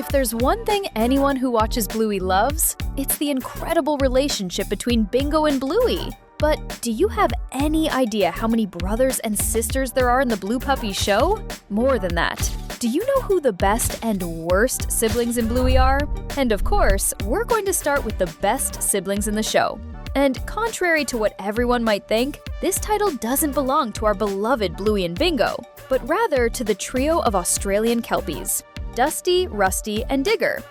If there's one thing anyone who watches Bluey loves, it's the incredible relationship between Bingo and Bluey. But do you have any idea how many brothers and sisters there are in the Blue Puppy show? More than that. Do you know who the best and worst siblings in Bluey are? And of course, we're going to start with the best siblings in the show. And contrary to what everyone might think, this title doesn't belong to our beloved Bluey and Bingo, but rather to the trio of Australian Kelpies, Dusty, Rusty, and Digger.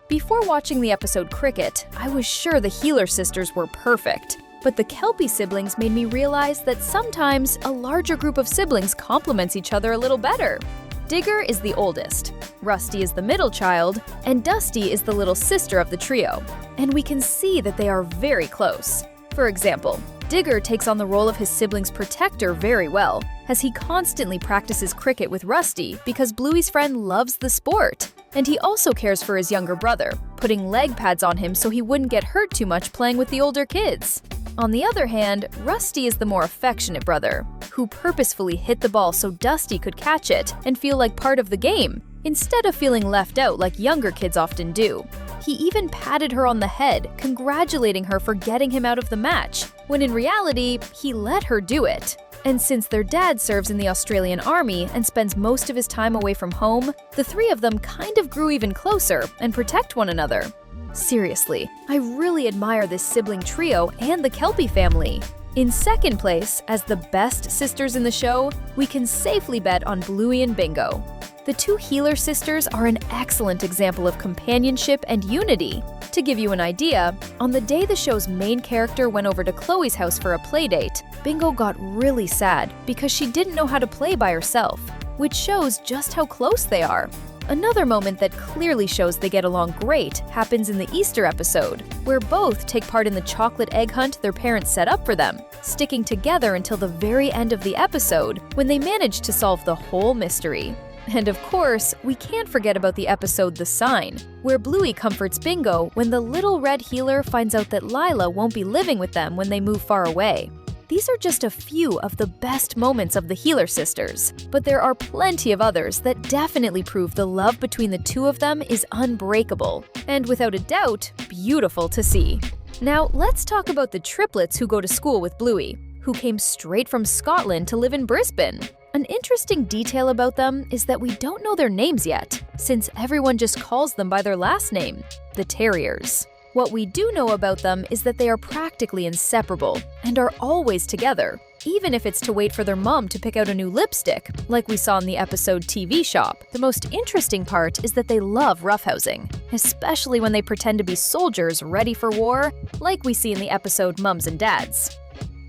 Before watching the episode Cricket, I was sure the Heeler sisters were perfect. But the Kelpie siblings made me realize that sometimes a larger group of siblings complements each other a little better. Digger is the oldest, Rusty is the middle child, and Dusty is the little sister of the trio. And we can see that they are very close. For example, Digger takes on the role of his sibling's protector very well, as he constantly practices cricket with Rusty because Bluey's friend loves the sport. And he also cares for his younger brother, putting leg pads on him so he wouldn't get hurt too much playing with the older kids. On the other hand, Rusty is the more affectionate brother, who purposefully hit the ball so Dusty could catch it and feel like part of the game, instead of feeling left out like younger kids often do. He even patted her on the head, congratulating her for getting him out of the match, when in reality, he let her do it. And since their dad serves in the Australian Army and spends most of his time away from home, the three of them kind of grew even closer and protect one another. Seriously, I really admire this sibling trio and the Kelpie family. In second place, as the best sisters in the show, we can safely bet on Bluey and Bingo. The two Heeler sisters are an excellent example of companionship and unity. To give you an idea, on the day the show's main character went over to Chloe's house for a playdate, Bingo got really sad because she didn't know how to play by herself, which shows just how close they are. Another moment that clearly shows they get along great happens in the Easter episode, where both take part in the chocolate egg hunt their parents set up for them, sticking together until the very end of the episode when they manage to solve the whole mystery. And of course, we can't forget about the episode The Sign, where Bluey comforts Bingo when the little red Heeler finds out that Lila won't be living with them when they move far away. These are just a few of the best moments of the Heeler sisters, but there are plenty of others that definitely prove the love between the two of them is unbreakable, and without a doubt, beautiful to see. Now, let's talk about the triplets who go to school with Bluey, who came straight from Scotland to live in Brisbane. An interesting detail about them is that we don't know their names yet, since everyone just calls them by their last name, the Terriers. What we do know about them is that they are practically inseparable and are always together, even if it's to wait for their mom to pick out a new lipstick, like we saw in the episode TV Shop. The most interesting part is that they love roughhousing, especially when they pretend to be soldiers ready for war, like we see in the episode Mums and Dads.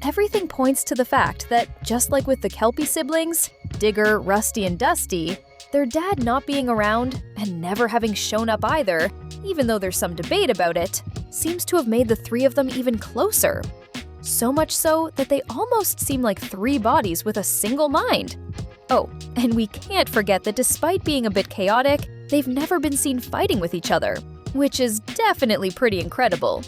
Everything points to the fact that, just like with the Kelpie siblings, Digger, Rusty, and Dusty, their dad not being around and never having shown up either, even though there's some debate about it, seems to have made the three of them even closer. So much so that they almost seem like three bodies with a single mind. Oh, and we can't forget that despite being a bit chaotic, they've never been seen fighting with each other, which is definitely pretty incredible.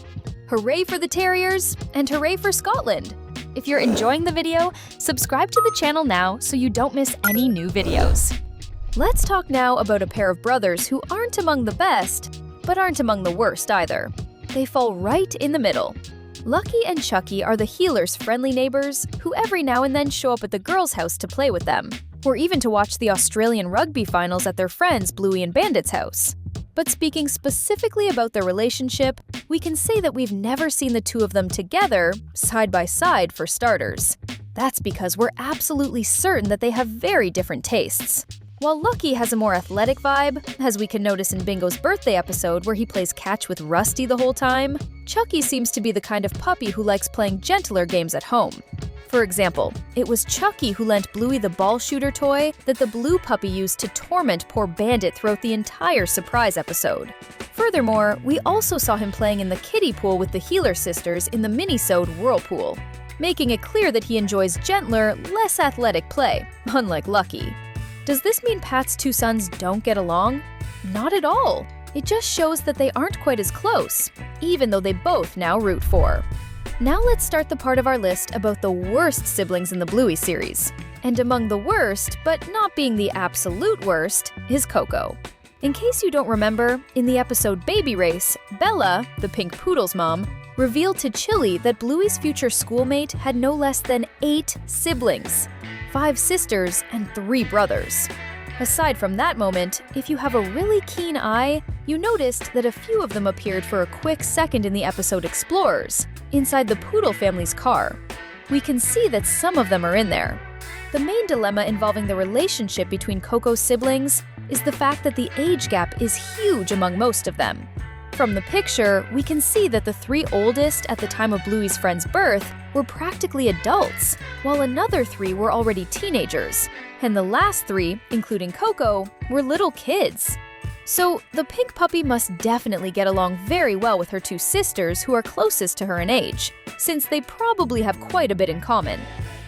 Hooray for the Terriers, and hooray for Scotland! If you're enjoying the video, subscribe to the channel now so you don't miss any new videos. Let's talk now about a pair of brothers who aren't among the best, but aren't among the worst either. They fall right in the middle. Lucky and Chucky are the Heelers' friendly neighbors who every now and then show up at the girls' house to play with them, or even to watch the Australian rugby finals at their friends Bluey and Bandit's house. But speaking specifically about their relationship, we can say that we've never seen the two of them together, side by side for starters. That's because we're absolutely certain that they have very different tastes. While Lucky has a more athletic vibe, as we can notice in Bingo's birthday episode where he plays catch with Rusty the whole time, Chucky seems to be the kind of puppy who likes playing gentler games at home. For example, it was Chucky who lent Bluey the ball shooter toy that the blue puppy used to torment poor Bandit throughout the entire surprise episode. Furthermore, we also saw him playing in the kiddie pool with the Heeler sisters in the mini-sode Whirlpool, making it clear that he enjoys gentler, less athletic play, unlike Lucky. Does this mean Pat's two sons don't get along? Not at all. It just shows that they aren't quite as close, even though they both now root for. Now let's start the part of our list about the worst siblings in the Bluey series. And among the worst, but not being the absolute worst, is Coco. In case you don't remember, in the episode Baby Race, Bella, the pink poodle's mom, revealed to Chili that Bluey's future schoolmate had no less than 8 siblings, 5 sisters and 3 brothers. Aside from that moment, if you have a really keen eye, you noticed that a few of them appeared for a quick second in the episode Explorers, inside the Poodle family's car. We can see that some of them are in there. The main dilemma involving the relationship between Coco's siblings is the fact that the age gap is huge among most of them. From the picture, we can see that the 3 oldest at the time of Bluey's friend's birth were practically adults, while another 3 were already teenagers, and the last 3, including Coco, were little kids. So the pink puppy must definitely get along very well with her 2 sisters who are closest to her in age, since they probably have quite a bit in common.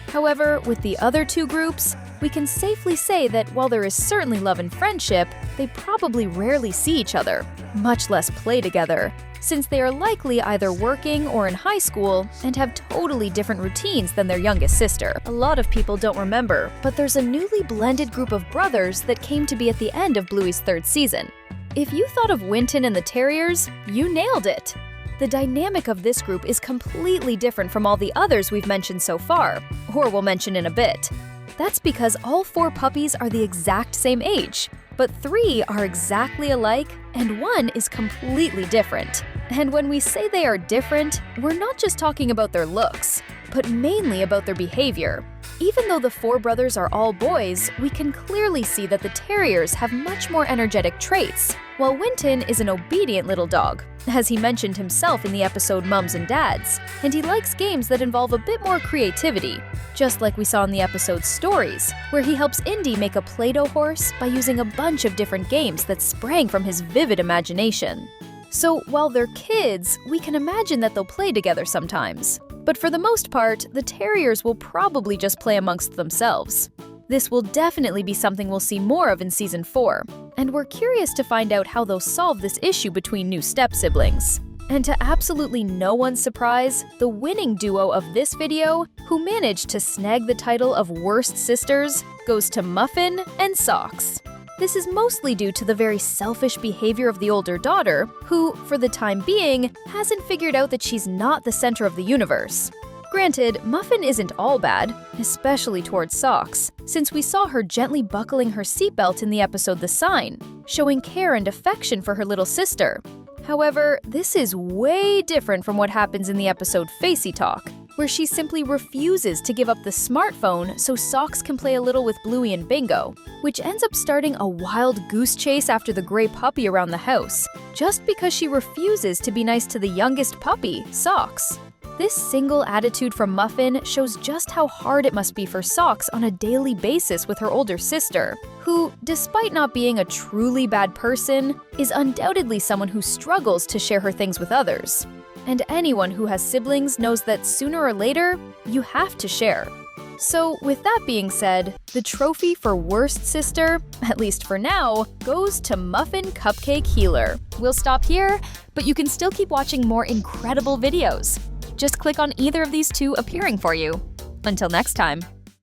However, with the other 2 groups, we can safely say that while there is certainly love and friendship, they probably rarely see each other, much less play together, since they are likely either working or in high school and have totally different routines than their youngest sister. A lot of people don't remember, but there's a newly blended group of brothers that came to be at the end of Bluey's 3rd season. If you thought of Winton and the Terriers, you nailed it! The dynamic of this group is completely different from all the others we've mentioned so far, or we'll mention in a bit. That's because all 4 puppies are the exact same age, but 3 are exactly alike and 1 is completely different. And when we say they are different, we're not just talking about their looks, but mainly about their behavior. Even though the 4 brothers are all boys, we can clearly see that the Terriers have much more energetic traits, while Winton is an obedient little dog, as he mentioned himself in the episode Mums and Dads, and he likes games that involve a bit more creativity, just like we saw in the episode Stories, where he helps Indy make a Play-Doh horse by using a bunch of different games that sprang from his vivid imagination. So while they're kids, we can imagine that they'll play together sometimes. But for the most part, the Terriers will probably just play amongst themselves. This will definitely be something we'll see more of in Season 4, and we're curious to find out how they'll solve this issue between new step-siblings. And to absolutely no one's surprise, the winning duo of this video, who managed to snag the title of Worst Sisters, goes to Muffin and Socks. This is mostly due to the very selfish behavior of the older daughter, who, for the time being, hasn't figured out that she's not the center of the universe. Granted, Muffin isn't all bad, especially towards Socks, since we saw her gently buckling her seatbelt in the episode The Sign, showing care and affection for her little sister. However, this is way different from what happens in the episode Facey Talk, where she simply refuses to give up the smartphone so Socks can play a little with Bluey and Bingo, which ends up starting a wild goose chase after the gray puppy around the house, just because she refuses to be nice to the youngest puppy, Socks. This single attitude from Muffin shows just how hard it must be for Socks on a daily basis with her older sister, who, despite not being a truly bad person, is undoubtedly someone who struggles to share her things with others. And anyone who has siblings knows that sooner or later, you have to share. So, with that being said, the trophy for Worst Sister, at least for now, goes to Muffin Cupcake Healer. We'll stop here, but you can still keep watching more incredible videos. Just click on either of these 2 appearing for you. Until next time.